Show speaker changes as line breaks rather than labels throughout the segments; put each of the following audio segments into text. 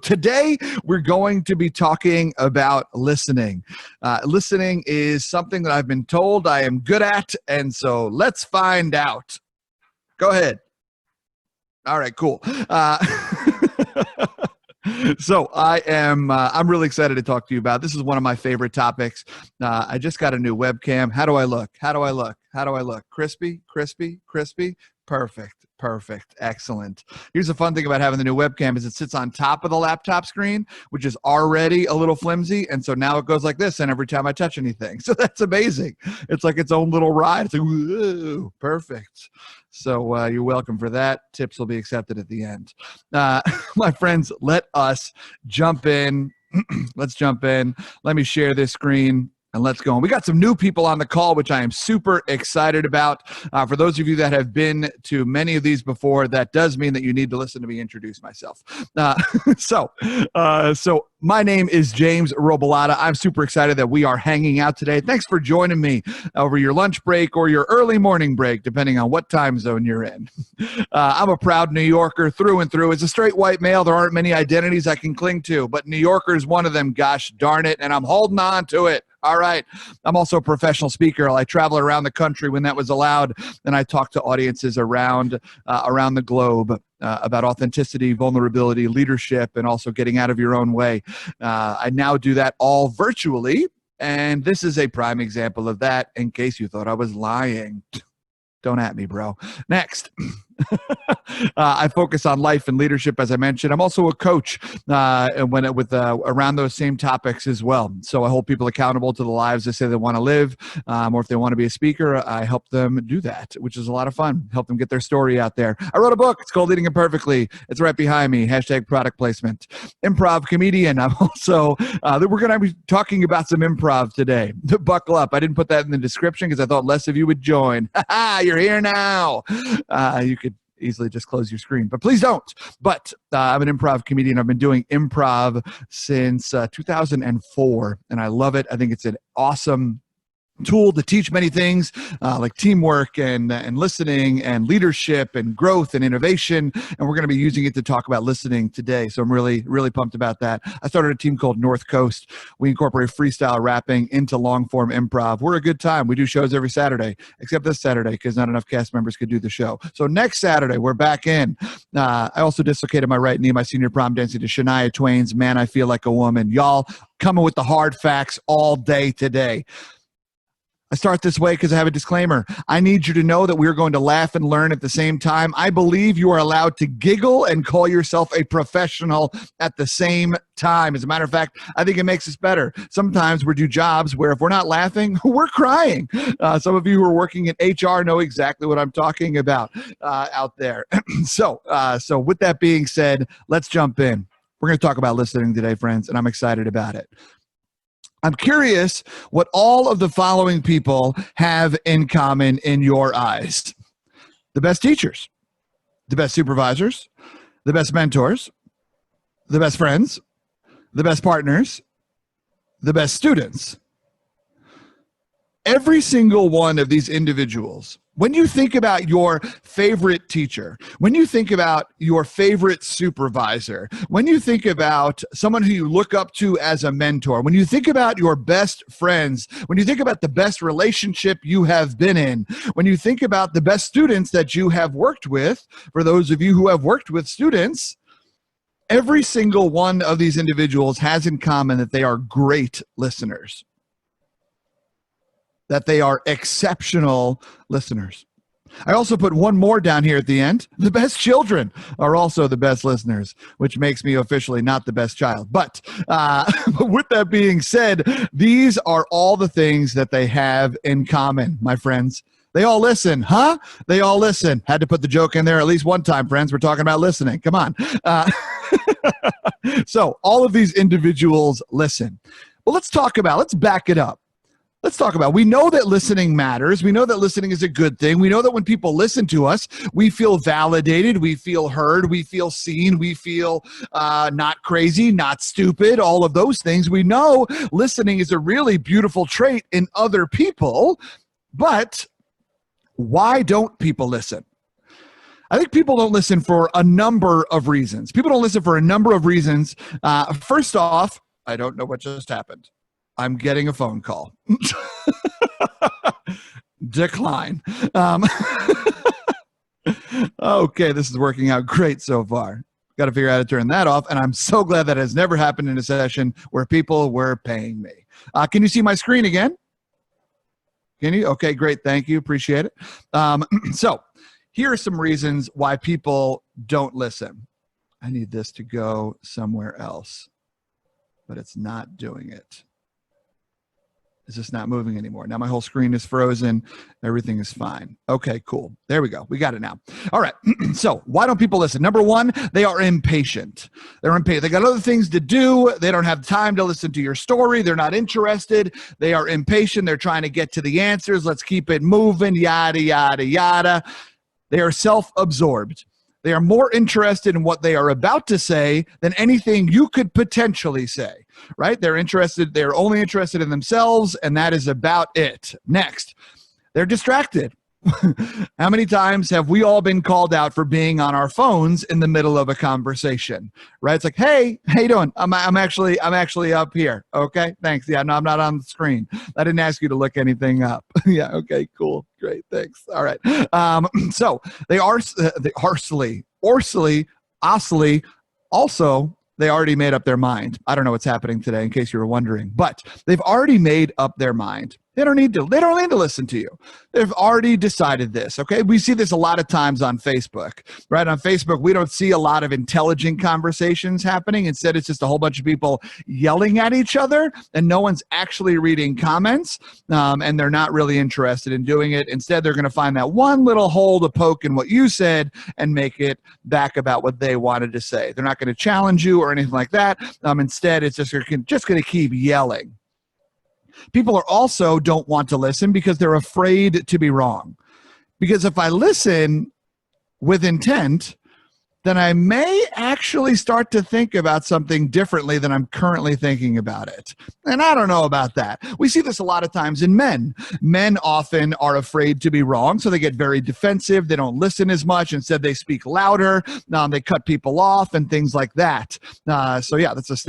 Today, we're going to be talking about listening. Listening is something that I've been told I am good at, and so let's find out. Go ahead. All right, cool. So I'm really excited to talk to you about. This is one of my favorite topics. I just got a new webcam. How do I look? How do I look? How do I look? Crispy, crispy, crispy. Perfect. Perfect. Excellent. Here's the fun thing about having the new webcam is it sits on top of the laptop screen, which is already a little flimsy. And so now it goes like this. And every time I touch anything, so that's amazing. It's like its own little ride. It's like, whoa, perfect. So you're welcome for that. Tips will be accepted at the end. My friends, let us jump in. Let's jump in. Let me share this screen. And let's go. And we got some new people on the call, which I am super excited about. For those of you that have been to many of these before, that does mean that you need to listen to me introduce myself. So my name is James Robilotta. I'm super excited that we are hanging out today. Thanks for joining me over your lunch break or your early morning break, depending on what time zone you're in. I'm a proud New Yorker through and through. As a straight white male, there aren't many identities I can cling to, but New Yorker is one of them, gosh darn it, and I'm holding on to it. All right. I'm also a professional speaker. I travel around the country when that was allowed, and I talk to audiences around the globe about authenticity, vulnerability, leadership, and also getting out of your own way. I now do that all virtually, and this is a prime example of that, in case you thought I was lying. Don't at me, bro. Next. I focus on life and leadership, as I mentioned. I'm also a coach around those same topics as well. So I hold people accountable to the lives they say they want to live, or if they want to be a speaker, I help them do that, which is a lot of fun. Help them get their story out there. I wrote a book. It's called Leading Imperfectly. It's right behind me. # product placement. Improv comedian. I'm also, we're going to be talking about some improv today. Buckle up. I didn't put that in the description because I thought less of you would join. You're here now. You could easily just close your screen, but please don't. But I'm an improv comedian. I've been doing improv since 2004, and I love it. I think it's an awesome tool to teach many things like teamwork and listening and leadership and growth and innovation. And we're going to be using it to talk about listening today. So I'm really, really pumped about that. I started a team called North Coast. We incorporate freestyle rapping into long form improv. We're a good time. We do shows every Saturday, except this Saturday because not enough cast members could do the show. So next Saturday, we're back in. I also dislocated my right knee, my senior prom dancing to Shania Twain's Man, I Feel Like a Woman. Y'all coming with the hard facts all day today. I start this way because I have a disclaimer. I need you to know that we're going to laugh and learn at the same time. I believe you are allowed to giggle and call yourself a professional at the same time. As a matter of fact, I think it makes us better. Sometimes we do jobs where if we're not laughing, we're crying. Some of you who are working in HR know exactly what I'm talking about out there. So with that being said, let's jump in. We're going to talk about listening today, friends, and I'm excited about it. I'm curious what all of the following people have in common in your eyes. The best teachers, the best supervisors, the best mentors, the best friends, the best partners, the best students. Every single one of these individuals, when you think about your favorite teacher, when you think about your favorite supervisor, when you think about someone who you look up to as a mentor, when you think about your best friends, when you think about the best relationship you have been in, when you think about the best students that you have worked with, for those of you who have worked with students, every single one of these individuals has in common that they are great listeners, that they are exceptional listeners. I also put one more down here at the end. The best children are also the best listeners, which makes me officially not the best child. But with that being said, these are all the things that they have in common, my friends. They all listen, huh? They all listen. Had to put the joke in there at least one time, friends. We're talking about listening. Come on. So all of these individuals listen. Well, let's back it up. Let's talk about, we know that listening matters. We know that listening is a good thing. We know that when people listen to us, we feel validated, we feel heard, we feel seen, we feel not crazy, not stupid, all of those things. We know listening is a really beautiful trait in other people, but why don't people listen? I think people don't listen for a number of reasons. People don't listen for a number of reasons. First off, I don't know what just happened. I'm getting a phone call. Decline. Okay, this is working out great so far. Got to figure out how to turn that off, and I'm so glad that has never happened in a session where people were paying me. Can you see my screen again? Can you? Okay, great. Thank you. Appreciate it. So here are some reasons why people don't listen. I need this to go somewhere else, but it's not doing it. It's just not moving anymore. Now my whole screen is frozen. Everything is fine. Okay, cool. There we go. We got it now. All right. So why don't people listen? Number one, they are impatient. They're impatient. They got other things to do. They don't have time to listen to your story. They're not interested. They are impatient. They're trying to get to the answers. Let's keep it moving, yada, yada, yada. They are self-absorbed. They are more interested in what they are about to say than anything you could potentially say, right? They're only interested in themselves, and that is about it. Next, they're distracted. How many times have we all been called out for being on our phones in the middle of a conversation, right? It's like, hey, how you doing? I'm actually up here. Okay, thanks. Yeah, no, I'm not on the screen. I didn't ask you to look anything up. Yeah, okay, cool, great, thanks. All right. So they are also, they already made up their mind. I don't know what's happening today, in case you were wondering, but they've already made up their mind. They don't need to listen to you. They've already decided this, okay? We see this a lot of times on Facebook, right? On Facebook, we don't see a lot of intelligent conversations happening. Instead, it's just a whole bunch of people yelling at each other, and no one's actually reading comments, and they're not really interested in doing it. Instead, they're going to find that one little hole to poke in what you said and make it back about what they wanted to say. They're not going to challenge you or anything like that. Instead, it's just going to keep yelling. People are also don't want to listen because they're afraid to be wrong. Because if I listen with intent, then I may actually start to think about something differently than I'm currently thinking about it. And I don't know about that. We see this a lot of times in men. Men often are afraid to be wrong, so they get very defensive. They don't listen as much. Instead, they speak louder. They cut people off and things like that. So yeah, that's there's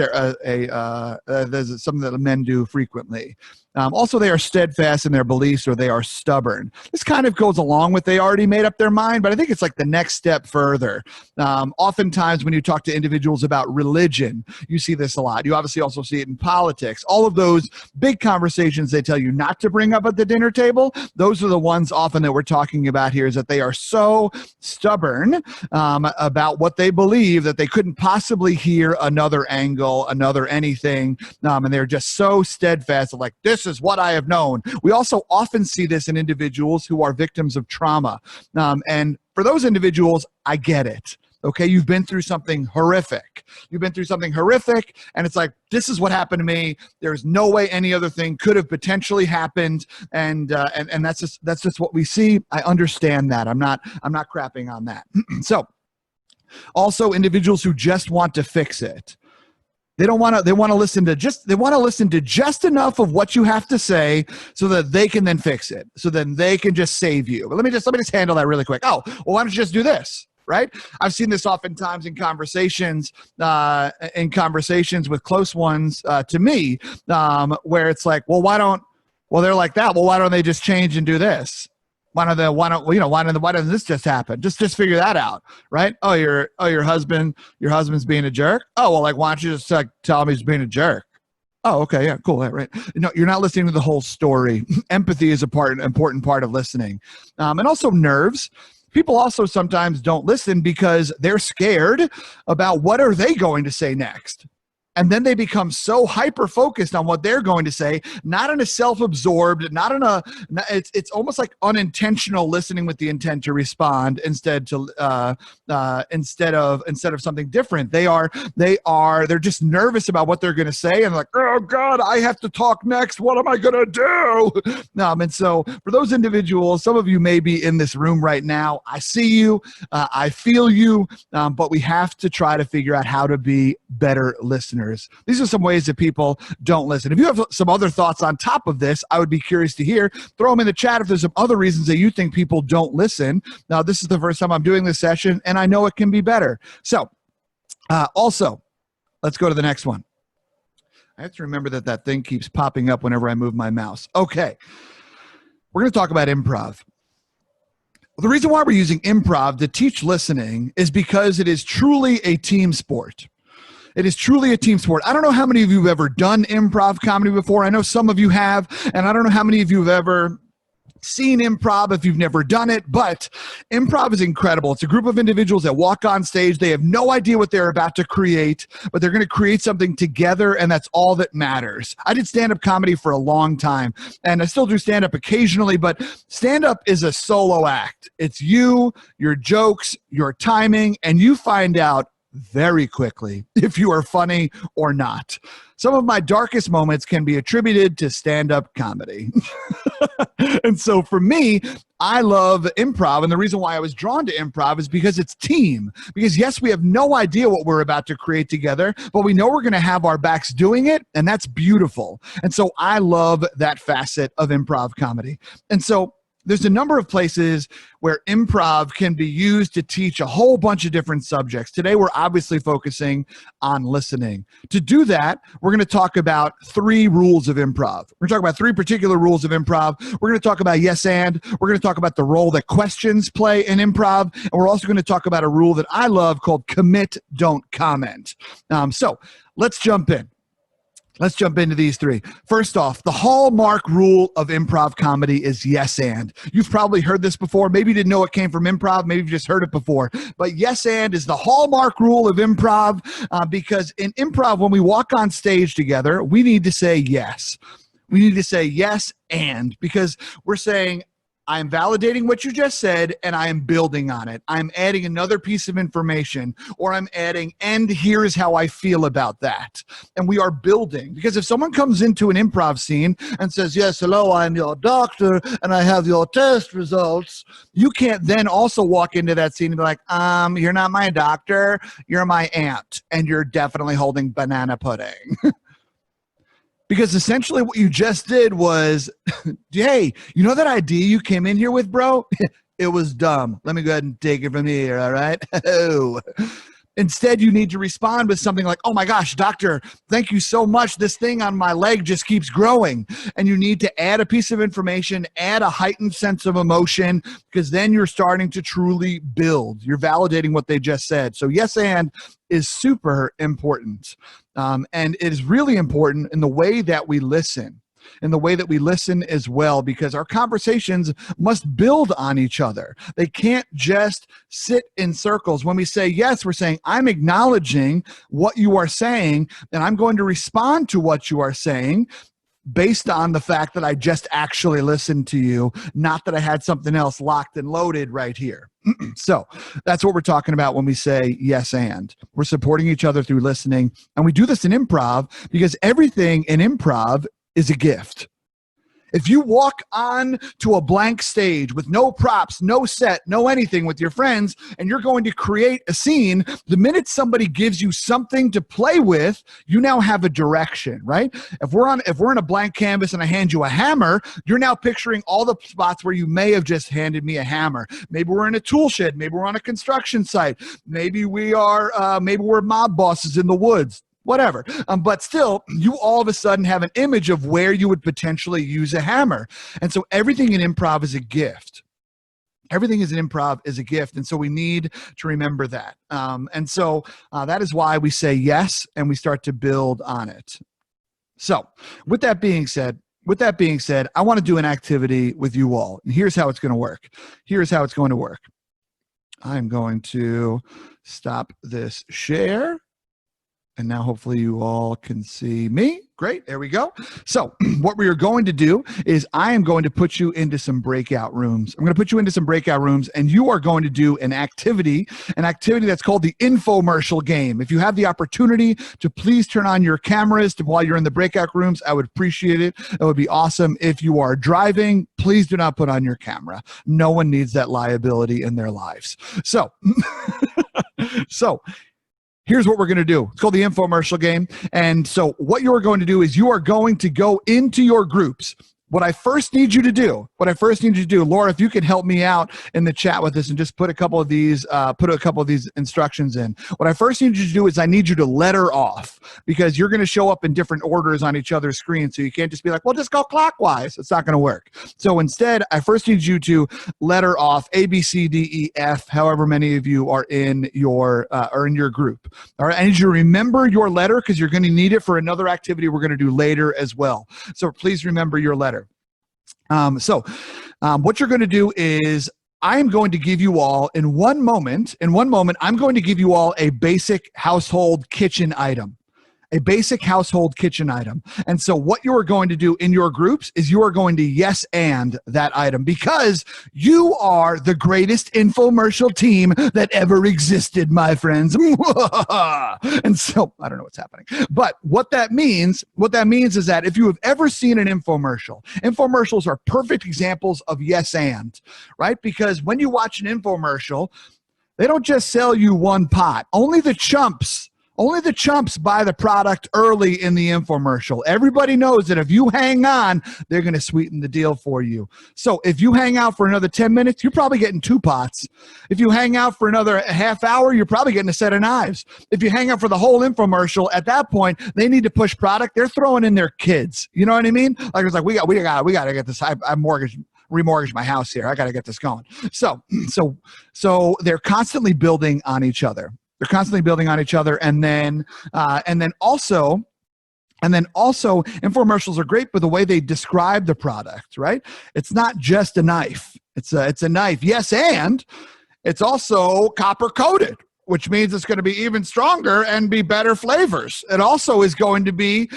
something that men do frequently. Also, they are steadfast in their beliefs, or they are stubborn. This kind of goes along with they already made up their mind, but I think it's like the next step further. Oftentimes, when you talk to individuals about religion, you see this a lot. You obviously also see it in politics. All of those big conversations they tell you not to bring up at the dinner table, those are the ones often that we're talking about here, is that they are so stubborn about what they believe that they couldn't possibly hear another angle, another anything, and they're just so steadfast, like, this is what I have known. We also often see this in individuals who are victims of trauma. And for those individuals, I get it. Okay, you've been through something horrific. And it's like, this is what happened to me. There's no way any other thing could have potentially happened. And that's just what we see. I understand that. I'm not crapping on that. So, also individuals who just want to fix it. They want to listen to just enough of what you have to say so that they can then fix it. So then they can just save you. But let me just handle that really quick. Oh, well, why don't you just do this? Right? I've seen this oftentimes in conversations with close ones to me, where it's like, they're like that. Well, why don't they just change and do this? Why doesn't this just happen? Just figure that out, right? Your husband's being a jerk. Oh, well, like, why don't you just tell him he's being a jerk? Oh, okay, yeah, cool, right. No, you're not listening to the whole story. Empathy is an important part of listening, and also nerves. People also sometimes don't listen because they're scared about what are they going to say next. And then they become so hyper-focused on what they're going to say, not in a self-absorbed, it's almost like unintentional listening with the intent to respond instead of something different. They're just nervous about what they're going to say, and like, oh God, I have to talk next. What am I going to do? And so for those individuals, some of you may be in this room right now. I see you, I feel you, but we have to try to figure out how to be better listeners. listeners. These are some ways that people don't listen. If you have some other thoughts on top of this, I would be curious to hear. Throw them in the chat if there's some other reasons that you think people don't listen. Now, this is the first time I'm doing this session, and I know it can be better. So, also, let's go to the next one. I have to remember that thing keeps popping up whenever I move my mouse. Okay. We're going to talk about improv. The reason why we're using improv to teach listening is because it is truly a team sport. It is truly a team sport. I don't know how many of you have ever done improv comedy before. I know some of you have, and I don't know how many of you have ever seen improv if you've never done it, but improv is incredible. It's a group of individuals that walk on stage. They have no idea what they're about to create, but they're going to create something together, and that's all that matters. I did stand-up comedy for a long time, and I still do stand-up occasionally, but stand-up is a solo act. It's you, your jokes, your timing, and you find out very quickly if you are funny or not. Some of my darkest moments can be attributed to stand-up comedy. And so for me, I love improv. And the reason why I was drawn to improv is because it's team. Because yes, we have no idea what we're about to create together, but we know we're going to have our backs doing it. And that's beautiful. And so I love that facet of improv comedy. And so there's a number of places where improv can be used to teach a whole bunch of different subjects. Today, we're obviously focusing on listening. To do that, we're going to talk about 3 rules of improv. We're going to talk about 3 particular rules of improv. We're going to talk about yes and. We're going to talk about the role that questions play in improv. And we're also going to talk about a rule that I love called commit, don't comment. So let's jump in. Let's jump into these 3. First off, the hallmark rule of improv comedy is yes and. You've probably heard this before. Maybe you didn't know it came from improv. Maybe you just heard it before. But yes and is the hallmark rule of improv because in improv, when we walk on stage together, we need to say yes. We need to say yes and because we're saying, I am validating what you just said, and I am building on it. I'm adding another piece of information, or I'm adding, and here's how I feel about that. And we are building. Because if someone comes into an improv scene and says, yes, hello, I'm your doctor, and I have your test results, you can't then also walk into that scene and be like, you're not my doctor, you're my aunt, and you're definitely holding banana pudding. Because essentially what you just did was, hey, you know that idea you came in here with, bro? It was dumb. Let me go ahead and take it from here, all right? Instead, you need to respond with something like, oh my gosh, doctor, thank you so much. This thing on my leg just keeps growing. And you need to add a piece of information, add a heightened sense of emotion, because then you're starting to truly build. You're validating what they just said. So yes and is super important. And it is really important in the way that we listen. In the way that we listen as well, because our conversations must build on each other. They can't just sit in circles. When we say yes, we're saying, I'm acknowledging what you are saying, and I'm going to respond to what you are saying based on the fact that I just actually listened to you, not that I had something else locked and loaded right here. So that's what we're talking about when we say yes and. We're supporting each other through listening, and we do this in improv because everything in improv is a gift. If you walk on to a blank stage with no props, no set, no anything with your friends, and you're going to create a scene, the minute somebody gives you something to play with, you now have a direction, right? If we're in a blank canvas and I hand you a hammer, you're now picturing all the spots where you may have just handed me a hammer. Maybe we're in a tool shed, maybe we're on a construction site, maybe we're mob bosses in the woods. Whatever. But still, you all of a sudden have an image of where you would potentially use a hammer. And so everything in improv is a gift. Everything is in improv is a gift. And so we need to remember that. And so that is why we say yes, and we start to build on it. So with that being said, I want to do an activity with you all. And here's how it's going to work. Here's how it's going to work. I'm going to stop this share. And now hopefully you all can see me. Great, there we go. So what we are going to do is I am going to put you into some breakout rooms. I'm going to put you into some breakout rooms, and you are going to do an activity that's called the infomercial game. If you have the opportunity to please turn on your cameras while you're in the breakout rooms, I would appreciate it. That would be awesome. If you are driving, please do not put on your camera. No one needs that liability in their lives. So here's what we're going to do. It's called the infomercial game. And so what you're going to do is you are going to go into your groups. What I first need you to do, Laura, if you could help me out in the chat with this and just put a couple of these instructions in. What I first need you to do is I need you to letter off, because you're going to show up in different orders on each other's screen. So you can't just be like, well, just go clockwise. It's not going to work. So instead, I first need you to letter off A, B, C, D, E, F, however many of you are in your group. All right. I need you to remember your letter, because you're going to need it for another activity we're going to do later as well. So please remember your letter. What you're going to do is I am going to give you all in one moment, I'm going to give you all a basic household kitchen item. And so what you are going to do in your groups is you are going to yes and that item, because you are the greatest infomercial team that ever existed, my friends. And so I don't know what's happening, but what that means is that if you have ever seen an infomercials are perfect examples of yes and, right? Because when you watch an infomercial, they don't just sell you one pot. Only the chumps buy the product early in the infomercial. Everybody knows that if you hang on, they're going to sweeten the deal for you. So if you hang out for another 10 minutes, you're probably getting 2 pots. If you hang out for another half hour, you're probably getting a set of knives. If you hang out for the whole infomercial, at that point, they need to push product. They're throwing in their kids. You know what I mean? Like, it's like, we got to get this. I remortgaged my house here. I got to get this going. So they're constantly building on each other. And then also infomercials are great for the way they describe the product, right? It's not just a knife. It's a knife. Yes, and it's also copper coated, which means it's going to be even stronger and be better flavors. It also is going to be,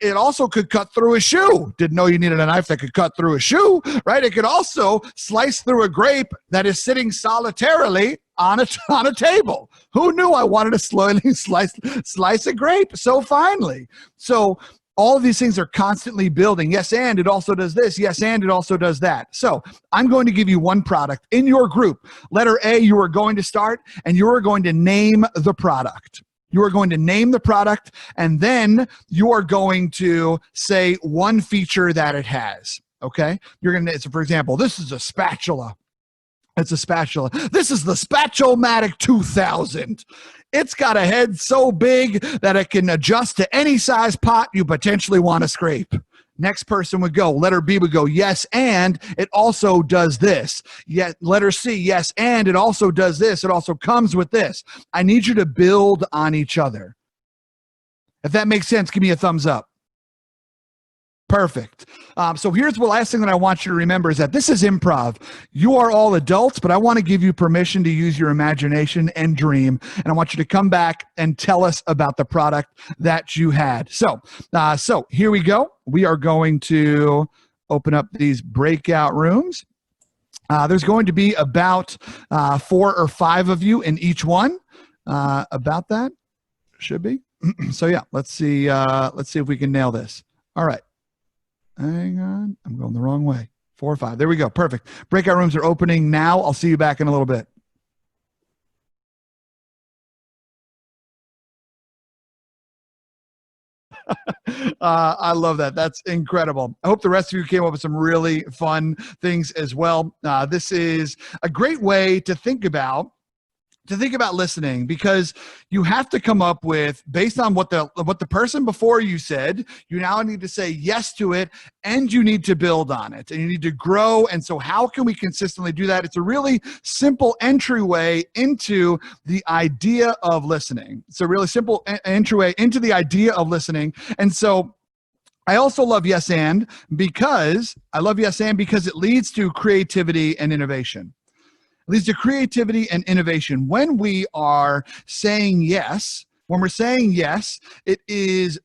it also could cut through a shoe. Didn't know you needed a knife that could cut through a shoe, right? It could also slice through a grape that is sitting solitarily on a table. Who knew I wanted to slowly slice a grape so finely? So all of these things are constantly building. Yes, and it also does this. Yes, and it also does that. So I'm going to give you one product in your group. Letter A, you are going to start, and you are going to name the product. You are going to name the product, and then you are going to say one feature that it has. Okay? You're going to, so for example, this is a spatula. It's a spatula. This is the Spatulmatic 2000. It's got a head so big that it can adjust to any size pot you potentially want to scrape. Next person would go. Letter B would go, yes, and it also does this. Yet letter C, yes, and it also does this. It also comes with this. I need you to build on each other. If that makes sense, give me a thumbs up. Perfect. So here's the last thing that I want you to remember is that this is improv. You are all adults, but I want to give you permission to use your imagination and dream. And I want you to come back and tell us about the product that you had. So here we go. We are going to open up these breakout rooms. There's going to be about 4 or 5 of you in each one. About that should be. So yeah, let's see if we can nail this. All right. Hang on. I'm going the wrong way. 4 or 5. There we go. Perfect. Breakout rooms are opening now. I'll see you back in a little bit. I love that. That's incredible. I hope the rest of you came up with some really fun things as well. This is a great way to think about listening, because you have to come up with, based on what the person before you said, you now need to say yes to it, and you need to build on it, and you need to grow. And so how can we consistently do that? It's a really simple entryway into the idea of listening. It's a really simple entryway into the idea of listening. And so I also love yes and because it leads to creativity and innovation. It leads to creativity and innovation. When we are saying yes, it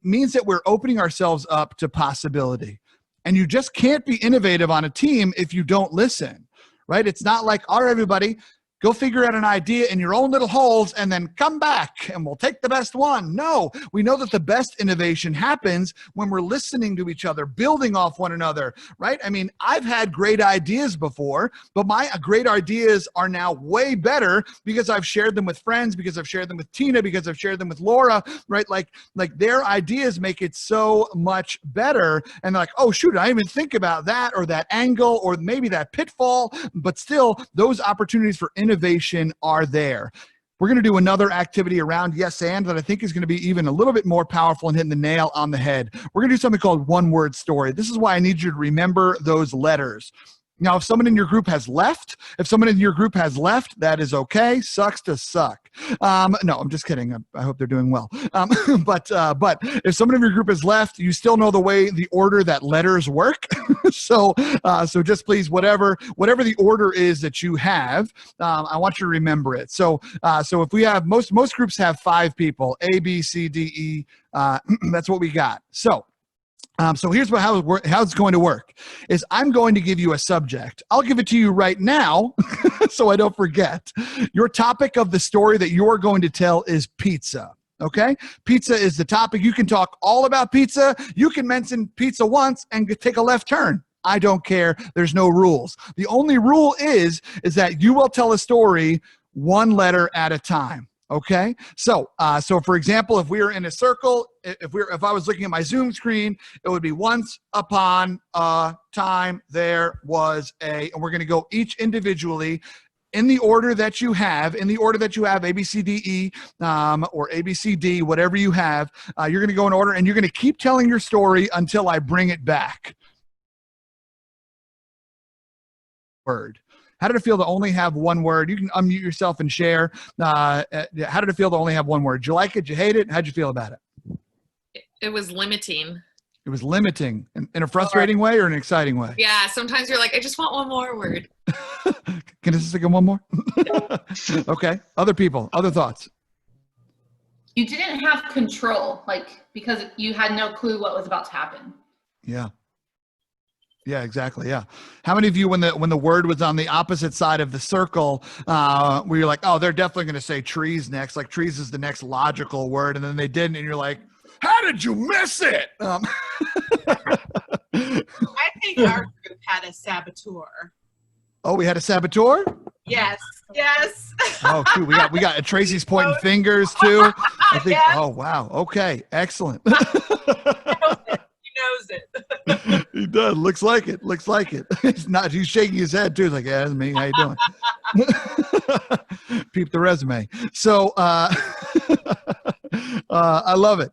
means that we're opening ourselves up to possibility. And you just can't be innovative on a team if you don't listen, right? It's not like, all right, everybody, Go figure out an idea in your own little holes and then come back and we'll take the best one. No, we know that the best innovation happens when we're listening to each other, building off one another, right? I mean, I've had great ideas before, but my great ideas are now way better because I've shared them with friends, because I've shared them with Tina, because I've shared them with Laura, right? Like their ideas make it so much better. And they're like, oh shoot, I didn't even think about that or that angle or maybe that pitfall, but still those opportunities for innovation are there. We're going to do another activity around yes and that I think is going to be even a little bit more powerful and hitting the nail on the head. We're going to do something called one word story. This is why I need you to remember those letters. Now, if someone in your group has left, that is okay. Sucks to suck. No, I'm just kidding. I hope they're doing well. But if someone in your group has left, you still know the order that letters work. So just please, whatever the order is that you have, I want you to remember it. So if we have most groups have 5 people, A, B, C, D, E. That's what we got. So here's how it's going to work is I'm going to give you a subject. I'll give it to you right now so I don't forget. Your topic of the story that you're going to tell is pizza. Okay? Pizza is the topic. You can talk all about pizza. You can mention pizza once and take a left turn. I don't care. There's no rules. The only rule is that you will tell a story one letter at a time. Okay, so for example, if we were in a circle, if I was looking at my Zoom screen, it would be once upon a time there was a, and we're going to go each individually in the order that you have, A, B, C, D, E, or A, B, C, D, whatever you have. You're going to go in order, and you're going to keep telling your story until I bring it back. Word. How did it feel to only have one word? You can unmute yourself and share. How did it feel to only have one word? Did you like it? Did you hate it? How'd you feel about it?
It was limiting.
It was limiting in a frustrating way or an exciting way?
Yeah, sometimes you're like, I just want one more word.
Can I just take one more? Okay. Other people, other thoughts?
You didn't have control, because you had no clue what was about to happen.
Yeah. Yeah, exactly. Yeah. How many of you, when the word was on the opposite side of the circle, where you're like, oh, they're definitely going to say trees next, like trees is the next logical word, and then they didn't, and you're like, how did you miss it?
I think our group had a saboteur.
Oh, we had a saboteur?
Yes.
Oh, shoot, we got Tracy's pointing fingers too. I think.
Yes.
Oh, wow. Okay, excellent.
Knows it.
He does. Looks like it. He's shaking his head too. He's like, yeah, that's me. How you doing? Peep the resume. So I love it.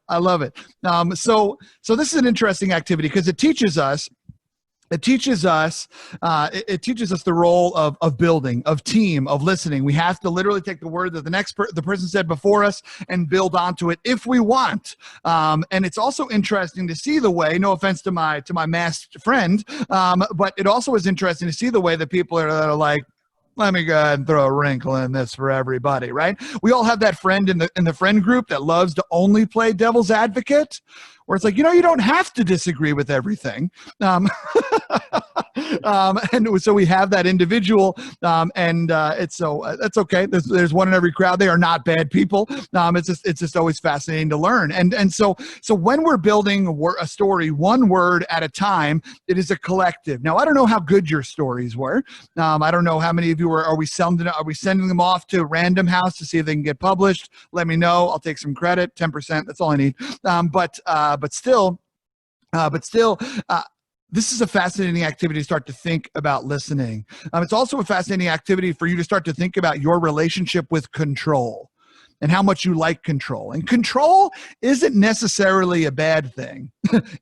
So this is an interesting activity because it teaches us the role of building, of team, of listening. We have to literally take the word that the person said before us and build onto it if we want. And it's also interesting to see the way, no offense to my masked friend, but it also is interesting to see the way that people that are like, let me go ahead and throw a wrinkle in this for everybody, right? We all have that friend in the friend group that loves to only play devil's advocate, where it's like, you don't have to disagree with everything. And so we have that individual, and that's okay. There's one in every crowd. They are not bad people. It's just always fascinating to learn. And so when we're building a story, one word at a time, it is a collective. Now, I don't know how good your stories were. I don't know how many of you are we sending them off to Random House to see if they can get published? Let me know. I'll take some credit, 10%. That's all I need. But still, this is a fascinating activity to start to think about listening. It's also a fascinating activity for you to start to think about your relationship with control and how much you like control. And control isn't necessarily a bad thing.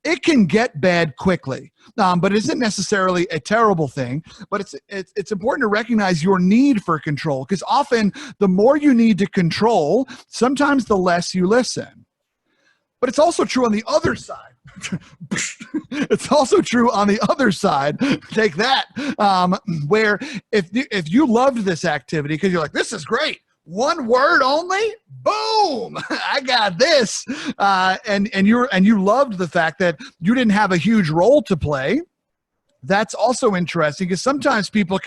It can get bad quickly, but it isn't necessarily a terrible thing. But it's important to recognize your need for control, because often the more you need to control, sometimes the less you listen. But it's also true on the other side. It's also true on the other side. Take that. Where if you loved this activity because you're like, this is great, one word only, boom, I got this. And you loved the fact that you didn't have a huge role to play. That's also interesting because sometimes people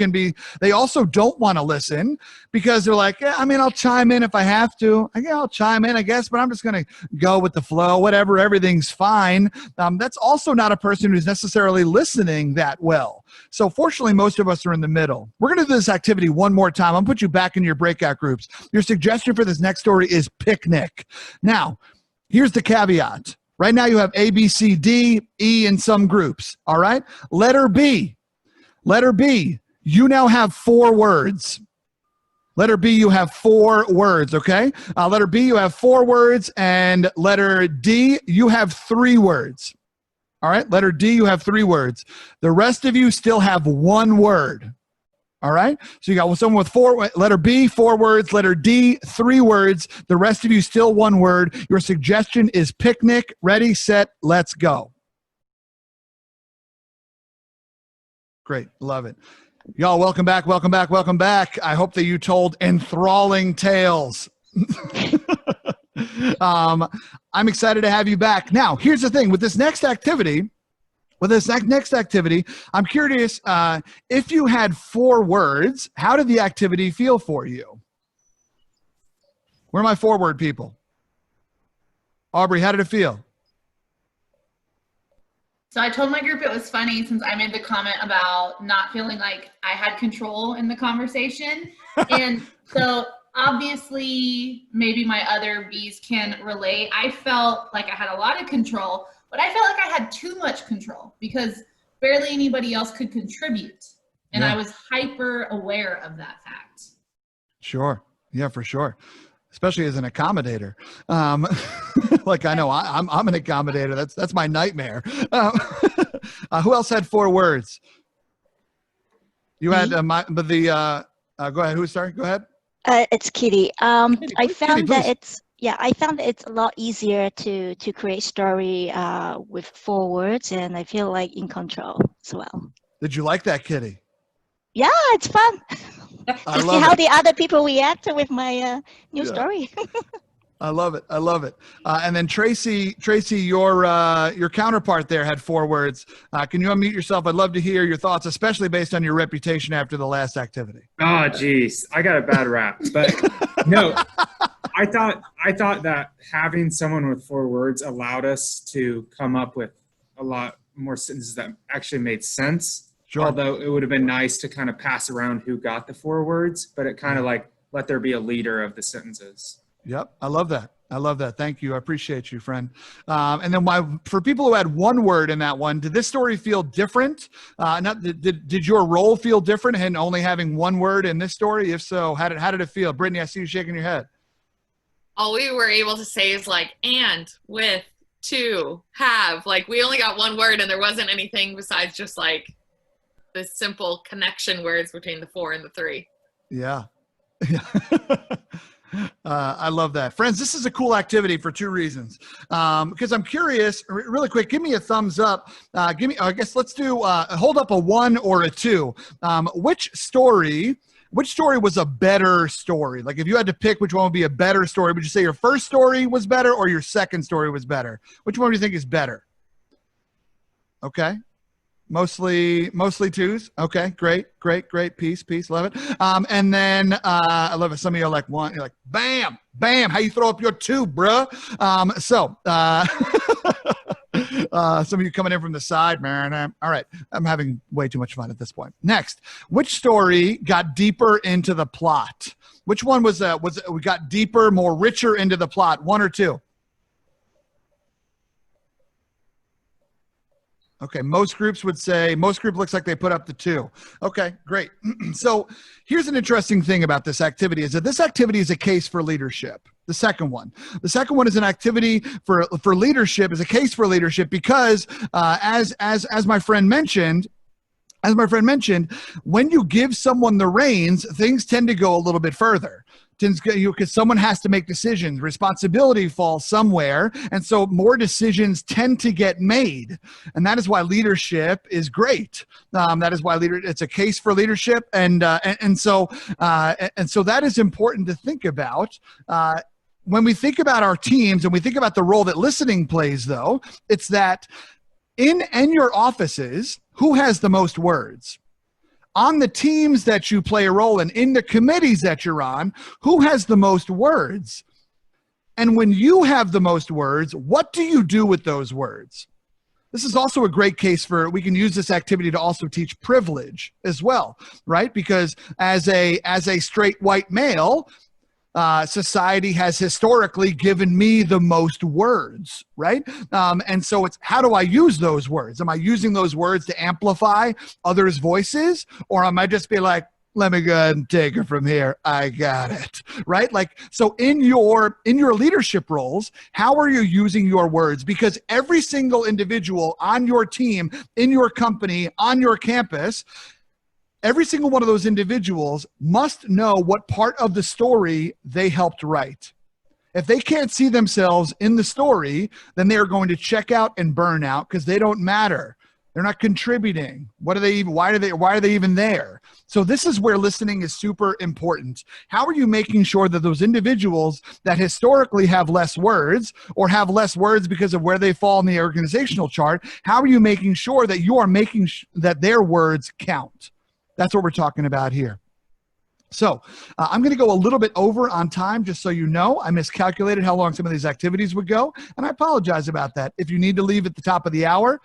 they also don't want to listen because they're like, yeah, I mean, I'll chime in if I have to. I'll chime in, I guess, but I'm just going to go with the flow, whatever, everything's fine. That's also not a person who's necessarily listening that well. So fortunately, most of us are in the middle. We're going to do this activity one more time. I'm going to put you back in your breakout groups. Your suggestion for this next story is picnic. Now, here's the caveat. Right now you have A, B, C, D, E in some groups. All right. Letter B. You now have 4 words. Letter B, you have 4 words. Okay. Letter B, you have 4 words. And letter D, you have 3 words. All right. Letter D, you have 3 words. The rest of you still have 1 word. All right. So you got someone with 4, letter B, 4 words, letter D, 3 words. The rest of you still 1 word. Your suggestion is picnic. Ready, set, let's go. Great. Love it. Y'all, welcome back. I hope that you told enthralling tales. I'm excited to have you back. Now, here's the thing with this next activity. I'm curious, if you had 4 words, how did the activity feel for you? Where are my 4-word people? Aubrey, how did it feel?
So I told my group it was funny since I made the comment about not feeling like I had control in the conversation. And so obviously maybe my other Bs can relate. I felt like I had a lot of control, but I felt like I had too much control because barely anybody else could contribute. And I was hyper aware of that fact.
Sure. Yeah, for sure. Especially as an accommodator. Like I know I'm an accommodator. That's my nightmare. Who else had 4 words? You had go ahead. Who's sorry? Go ahead.
It's Kitty. I found
Kitty,
that I found that it's a lot easier to create story with 4 words, and I feel like in control as well.
Did you like that, Kitty?
Yeah, it's fun.
I
To see
love
how
it.
the other people react with my new story.
I love it. And then Tracy, your counterpart there had 4 words. Can you unmute yourself? I'd love to hear your thoughts, especially based on your reputation after the last activity.
Oh, geez, I got a bad rap, but no, I thought that having someone with 4 words allowed us to come up with a lot more sentences that actually made sense.
Sure.
Although it would have been nice to kind of pass around who got the 4 words, but it kind of like let there be a leader of the sentences.
Yep. I love that. Thank you. I appreciate you, friend. And then for people who had 1 word in that one, did this story feel different? Did your role feel different in only having 1 word in this story? If so, how did it feel? Brittany, I see you shaking your head.
All we were able to say is like, and, with, to, have. Like, we only got 1 word and there wasn't anything besides just like the simple connection words between the 4 and the 3.
Yeah. I love that. Friends, this is a cool activity for 2 reasons. Because I'm curious, really quick, give me a thumbs up. I guess let's do, hold up a 1 or a 2. Which story was a better story? Like if you had to pick which one would be a better story, would you say your first story was better or your second story was better? Which one do you think is better? Okay. Mostly 2s. Okay, great. Peace. Love it. And then I love it. Some of you are like 1. You're like, bam. How you throw up your 2, bruh? Some of you coming in from the side, man. All right, I'm having way too much fun at this point. Next, which story got deeper into the plot? Which one was we got deeper, more richer into the plot? 1 or 2? Okay, most groups looks like they put up the 2. Okay, great. So here's an interesting thing about this activity is that this activity is a case for leadership. The second one is an activity for leadership, is a case for leadership because as my friend mentioned, when you give someone the reins, things tend to go a little bit further. Because someone has to make decisions. Responsibility falls somewhere, and so more decisions tend to get made, and that is why leadership is great. That is why it's a case for leadership, and so that is important to think about. When we think about our teams and we think about the role that listening plays, though, it's that in your offices, who has the most words? On the teams that you play a role in the committees that you're on, who has the most words? And when you have the most words, what do you do with those words? This is also a great case for, we can use this activity to also teach privilege as well, right? Because as a straight white male, society has historically given me the most words, right? And so it's, how do I use those words? Am I using those words to amplify others' voices? Or am I just be like, let me go ahead and take it from here. I got it, right? Like, so in your leadership roles, how are you using your words? Because every single individual on your team, in your company, on your campus, every single one of those individuals must know what part of the story they helped write. If they can't see themselves in the story, then they are going to check out and burn out because they don't matter. They're not contributing. What are they even, why are they even there? So this is where listening is super important. How are you making sure that those individuals that historically have less words or have less words because of where they fall in the organizational chart, how are you making sure that you are making that their words count? That's what we're talking about here. So I'm going to go a little bit over on time, just so you know. I miscalculated how long some of these activities would go, and I apologize about that. If you need to leave at the top of the hour,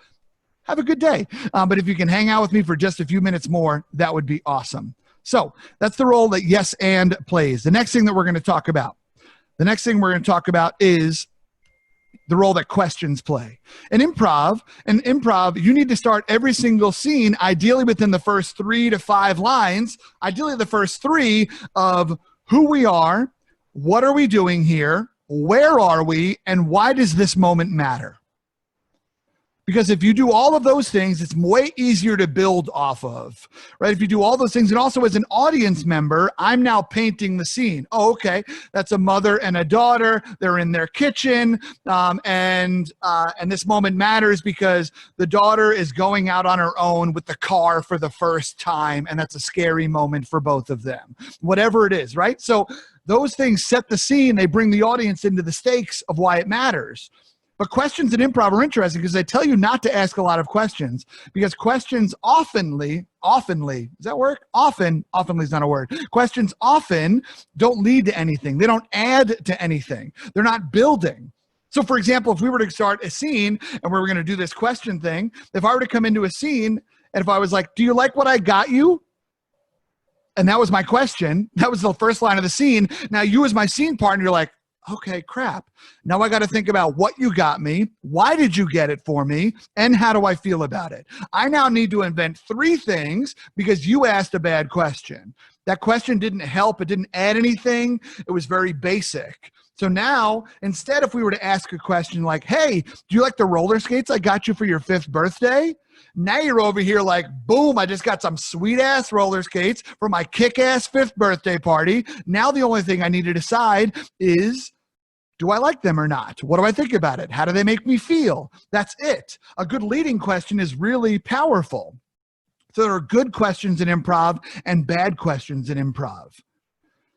have a good day. But if you can hang out with me for just a few minutes more, that would be awesome. So that's the role that Yes and plays. The next thing that we're going to talk about, is the role that questions play. In improv, you need to start every single scene, ideally within the first 3 to 5 lines, ideally the first 3 of who we are, what are we doing here, where are we, and why does this moment matter? Because if you do all of those things, it's way easier to build off of, right? If you do all those things, and also as an audience member, I'm now painting the scene. Oh, okay, that's a mother and a daughter. They're in their kitchen, and this moment matters because the daughter is going out on her own with the car for the first time, and that's a scary moment for both of them. Whatever it is, right? So those things set the scene. They bring the audience into the stakes of why it matters. But questions in improv are interesting because they tell you not to ask a lot of questions, because questions oftenly, does that work? Oftenly is not a word. Questions often don't lead to anything. They don't add to anything. They're not building. So for example, if we were to start a scene and we were going to do this question thing, if I were to come into a scene and if I was like, do you like what I got you? And that was my question. That was the first line of the scene. Now you as my scene partner, you're like, okay, crap. Now I got to think about what you got me, why did you get it for me, and how do I feel about it? I now need to invent 3 things because you asked a bad question. That question didn't help. It didn't add anything. It was very basic. So now, instead, if we were to ask a question like, hey, do you like the roller skates I got you for your 5th birthday? Now you're over here like, boom, I just got some sweet-ass roller skates for my kick-ass 5th birthday party. Now the only thing I need to decide is, do I like them or not? What do I think about it? How do they make me feel? That's it. A good leading question is really powerful. So there are good questions in improv and bad questions in improv.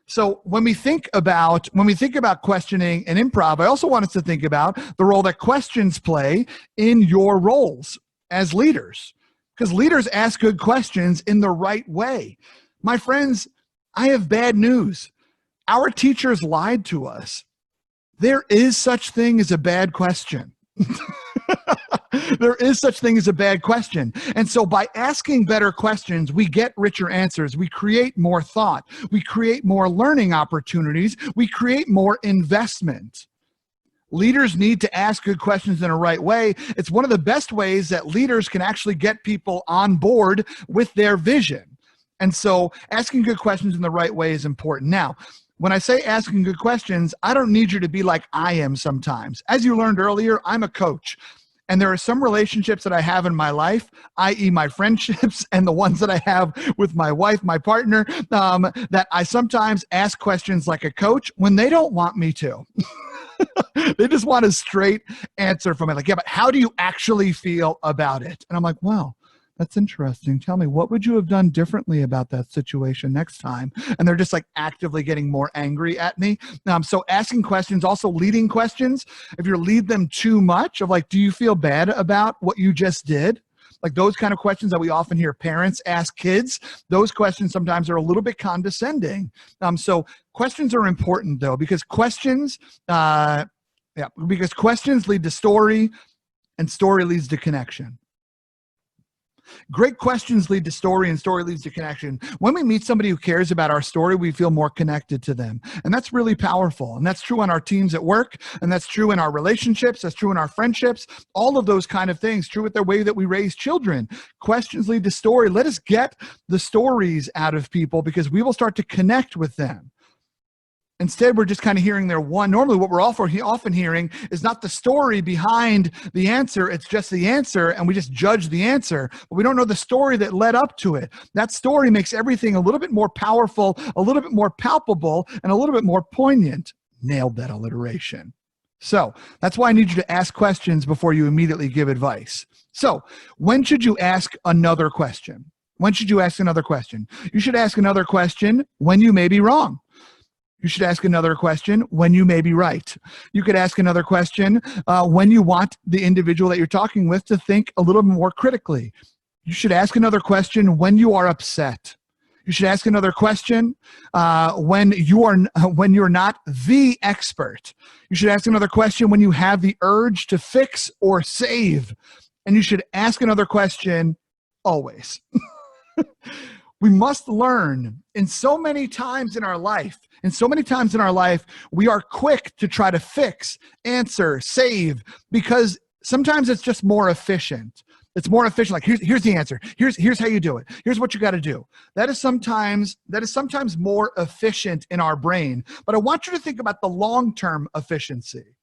So when we think about questioning in improv, I also want us to think about the role that questions play in your roles as leaders, because leaders ask good questions in the right way. My friends, I have bad news. Our teachers lied to us. There is such thing as a bad question. There is such thing as a bad question. And so by asking better questions, we get richer answers. We create more thought. We create more learning opportunities. We create more investment. Leaders need to ask good questions in a right way. It's one of the best ways that leaders can actually get people on board with their vision. And so asking good questions in the right way is important. Now, when I say asking good questions, I don't need you to be like I am sometimes. As you learned earlier, I'm a coach. And there are some relationships that I have in my life, i.e. my friendships and the ones that I have with my wife, my partner, that I sometimes ask questions like a coach when they don't want me to. They just want a straight answer from it. Like, yeah, but how do you actually feel about it? And I'm like, well, That's interesting. Tell me, what would you have done differently about that situation next time? And they're just like actively getting more angry at me. So asking questions, also leading questions. If you lead them too much of like, do you feel bad about what you just did? Like those kind of questions that we often hear parents ask kids, those questions sometimes are a little bit condescending. So questions are important though, because questions lead to story, and story leads to connection. Great questions lead to story, and story leads to connection. When we meet somebody who cares about our story, we feel more connected to them. And that's really powerful. And that's true on our teams at work, and that's true in our relationships, that's true in our friendships, all of those kind of things, true with the way that we raise children. Questions lead to story. Let us get the stories out of people because we will start to connect with them. Instead, we're just kind of hearing their one. Normally, what we're often hearing is not the story behind the answer. It's just the answer, and we just judge the answer. But we don't know the story that led up to it. That story makes everything a little bit more powerful, a little bit more palpable, and a little bit more poignant. Nailed that alliteration. So that's why I need you to ask questions before you immediately give advice. So when should you ask another question? When should you ask another question? You should ask another question when you may be wrong. You should ask another question when you may be right. You could ask another question when you want the individual that you're talking with to think a little more critically. You should ask another question when you are upset. You should ask another question when you're not the expert. You should ask another question when you have the urge to fix or save. And you should ask another question always. We must learn in so many times in our life, we are quick to try to fix, answer, save, because sometimes it's just more efficient. It's more efficient. Like here's the answer. Here's how you do it. Here's what you got to do. That is sometimes more efficient in our brain. But I want you to think about the long-term efficiency.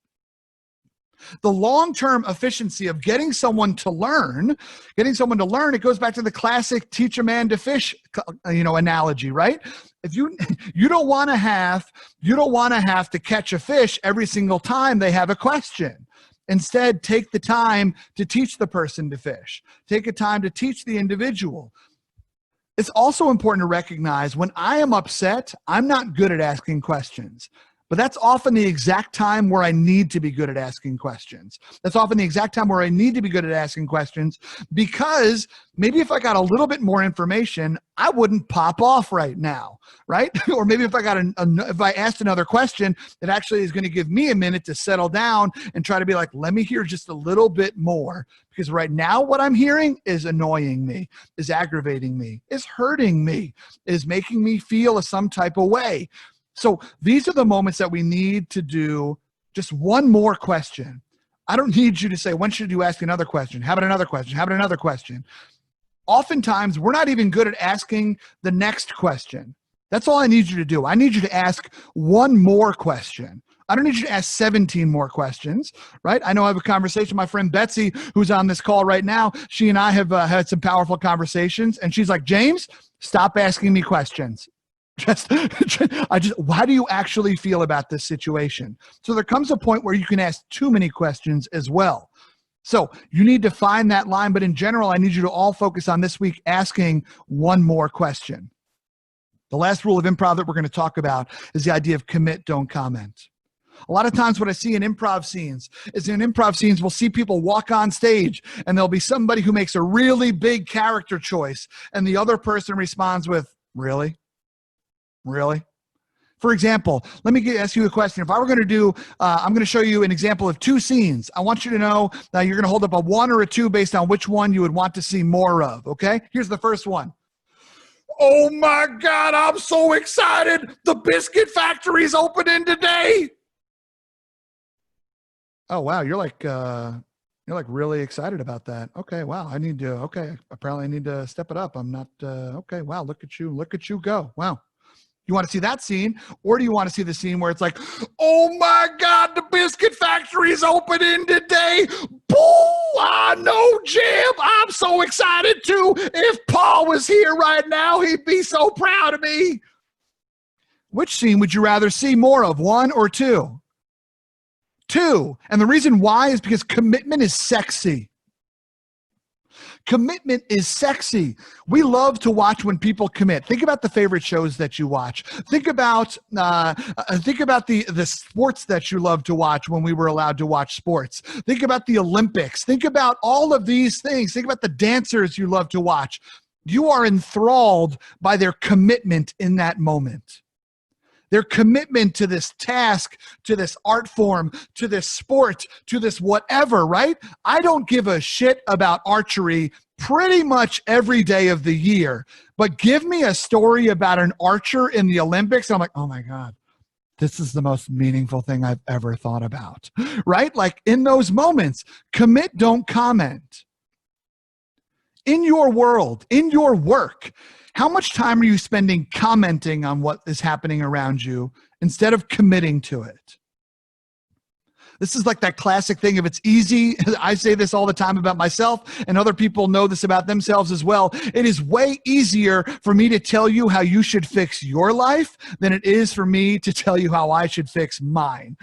The long-term efficiency of getting someone to learn, it goes back to the classic teach a man to fish, analogy, right? If you don't want to have to catch a fish every single time they have a question. Instead, take the time to teach the person to fish. Take a time to teach the individual. It's also important to recognize when I am upset, I'm not good at asking questions. But that's often the exact time where I need to be good at asking questions. Because maybe if I got a little bit more information, I wouldn't pop off right now, right? Or maybe if I asked another question, it actually is going to give me a minute to settle down and try to be like, let me hear just a little bit more. Because right now what I'm hearing is annoying me, is aggravating me, is hurting me, is making me feel some type of way. So these are the moments that we need to do just one more question. I don't need you to say, when should you ask another question? How about another question? How about another question? Oftentimes, we're not even good at asking the next question. That's all I need you to do. I need you to ask one more question. I don't need you to ask 17 more questions, right? I know I have a conversation with my friend Betsy, who's on this call right now. She and I have had some powerful conversations, and she's like, James, stop asking me questions. How do you actually feel about this situation? So there comes a point where you can ask too many questions as well. So you need to find that line, but in general, I need you to all focus on this week asking one more question. The last rule of improv that we're going to talk about is the idea of commit, don't comment. A lot of times what I see in improv scenes we'll see people walk on stage and there'll be somebody who makes a really big character choice and the other person responds with, really? Really? For example, let me ask you a question. If I were going to do, I'm going to show you an example of two scenes. I want you to know that you're going to hold up a 1 or a 2 based on which one you would want to see more of, okay? Here's the first one. Oh my God, I'm so excited. The biscuit factory's opening today. Oh, wow, you're like really excited about that. Okay, wow, apparently I need to step it up. I'm not, okay, wow, look at you go. Wow. You want to see that scene, or do you want to see the scene where it's like, oh my God, the biscuit factory is opening today. Boo! I know, Jim. I'm so excited too. If Paul was here right now, he'd be so proud of me. Which scene would you rather see more of, 1 or 2? 2. And the reason why is because commitment is sexy. Commitment is sexy. We love to watch when people commit. Think about the favorite shows that you watch. Think about the sports that you love to watch when we were allowed to watch sports. Think about the Olympics. Think about all of these things. Think about the dancers you love to watch. You are enthralled by their commitment in that moment. Their commitment to this task, to this art form, to this sport, to this whatever, right? I don't give a shit about archery pretty much every day of the year, but give me a story about an archer in the Olympics, and I'm like, oh my God, this is the most meaningful thing I've ever thought about, right? Like in those moments, commit, don't comment. In your world, in your work, how much time are you spending commenting on what is happening around you instead of committing to it? This is like that classic thing. If it's easy, I say this all the time about myself, and other people know this about themselves as well. It is way easier for me to tell you how you should fix your life than it is for me to tell you how I should fix mine.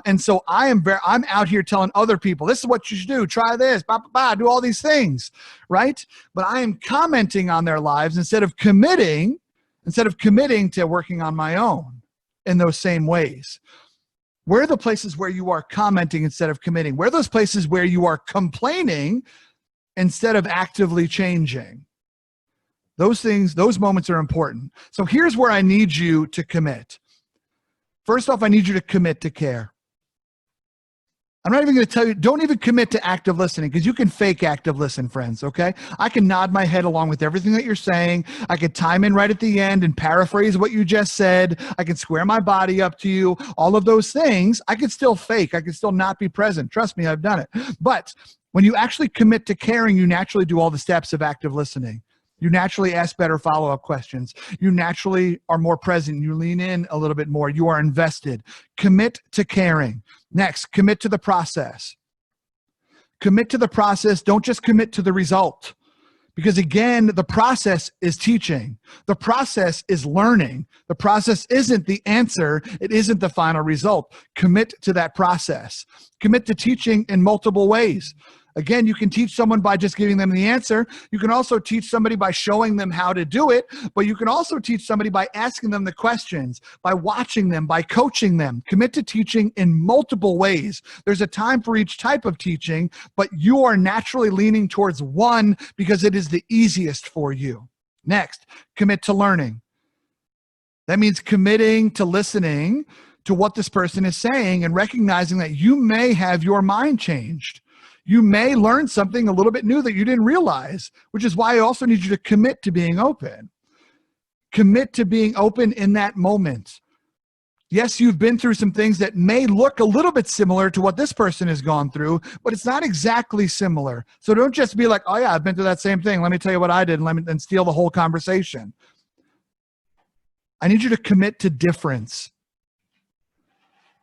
And so I'm out here telling other people, this is what you should do. Try this, do all these things, right? But I am commenting on their lives instead of committing to working on my own in those same ways. Where are the places where you are commenting instead of committing? Where are those places where you are complaining instead of actively changing? Those things, those moments are important. So here's where I need you to commit. First off, I need you to commit to care. I'm not even going to tell you, don't even commit to active listening, because you can fake active listen, friends, okay? I can nod my head along with everything that you're saying. I could time in right at the end and paraphrase what you just said. I can square my body up to you. All of those things, I could still fake. I could still not be present. Trust me, I've done it. But when you actually commit to caring, you naturally do all the steps of active listening. You naturally ask better follow-up questions. You naturally are more present. You lean in a little bit more. You are invested. Commit to caring. Next, commit to the process. Commit to the process. Don't just commit to the result. Because again, the process is teaching. The process is learning. The process isn't the answer. It isn't the final result. Commit to that process. Commit to teaching in multiple ways. Again, you can teach someone by just giving them the answer. You can also teach somebody by showing them how to do it, but you can also teach somebody by asking them the questions, by watching them, by coaching them. Commit to teaching in multiple ways. There's a time for each type of teaching, but you are naturally leaning towards one because it is the easiest for you. Next, commit to learning. That means committing to listening to what this person is saying and recognizing that you may have your mind changed. You may learn something a little bit new that you didn't realize, which is why I also need you to commit to being open. Commit to being open in that moment. Yes, you've been through some things that may look a little bit similar to what this person has gone through, but it's not exactly similar. So don't just be like, oh yeah, I've been through that same thing. Let me tell you what I did, and steal the whole conversation. I need you to commit to difference.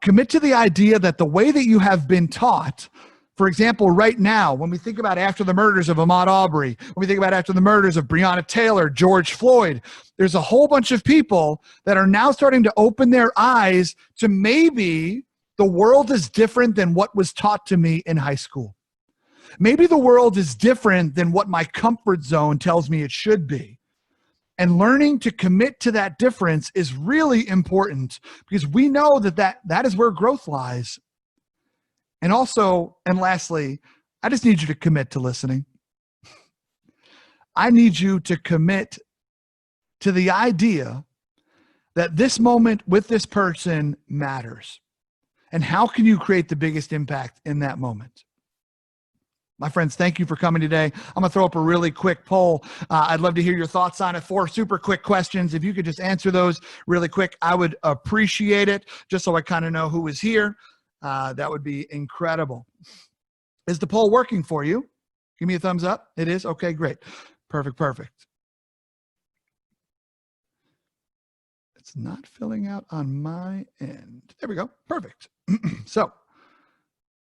Commit to the idea that the way that you have been taught, for example, right now, when we think about after the murders of Ahmaud Arbery, when we think about after the murders of Breonna Taylor, George Floyd, there's a whole bunch of people that are now starting to open their eyes to maybe the world is different than what was taught to me in high school. Maybe the world is different than what my comfort zone tells me it should be. And learning to commit to that difference is really important because we know that is where growth lies. And also, and lastly, I just need you to commit to listening. I need you to commit to the idea that this moment with this person matters. And how can you create the biggest impact in that moment? My friends, thank you for coming today. I'm going to throw up a really quick poll. I'd love to hear your thoughts on it. 4 super quick questions. If you could just answer those really quick, I would appreciate it, just so I kind of know who is here. That would be incredible. Is the poll working for you? Give me a thumbs up. It is? Okay, great. Perfect. It's not filling out on my end. There we go. Perfect. So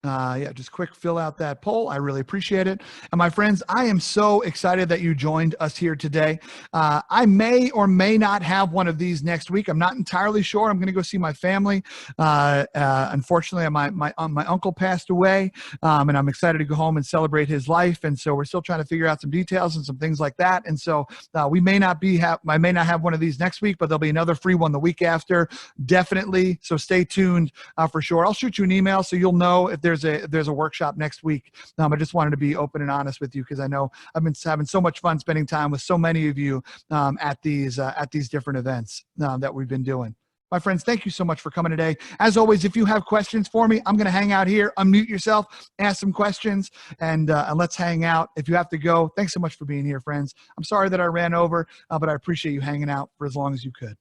Yeah, just quick fill out that poll. I really appreciate it. And my friends, I am so excited that you joined us here today. I may or may not have one of these next week. I'm not entirely sure. I'm going to go see my family. Unfortunately, my uncle passed away, and I'm excited to go home and celebrate his life. And so we're still trying to figure out some details and some things like that. And so I may not have one of these next week, but there'll be another free one the week after, definitely. So stay tuned for sure. I'll shoot you an email so you'll know if there's a workshop next week. I just wanted to be open and honest with you because I know I've been having so much fun spending time with so many of you at these different events that we've been doing. My friends, thank you so much for coming today. As always, if you have questions for me, I'm going to hang out here, unmute yourself, ask some questions, and let's hang out. If you have to go, thanks so much for being here, friends. I'm sorry that I ran over, but I appreciate you hanging out for as long as you could.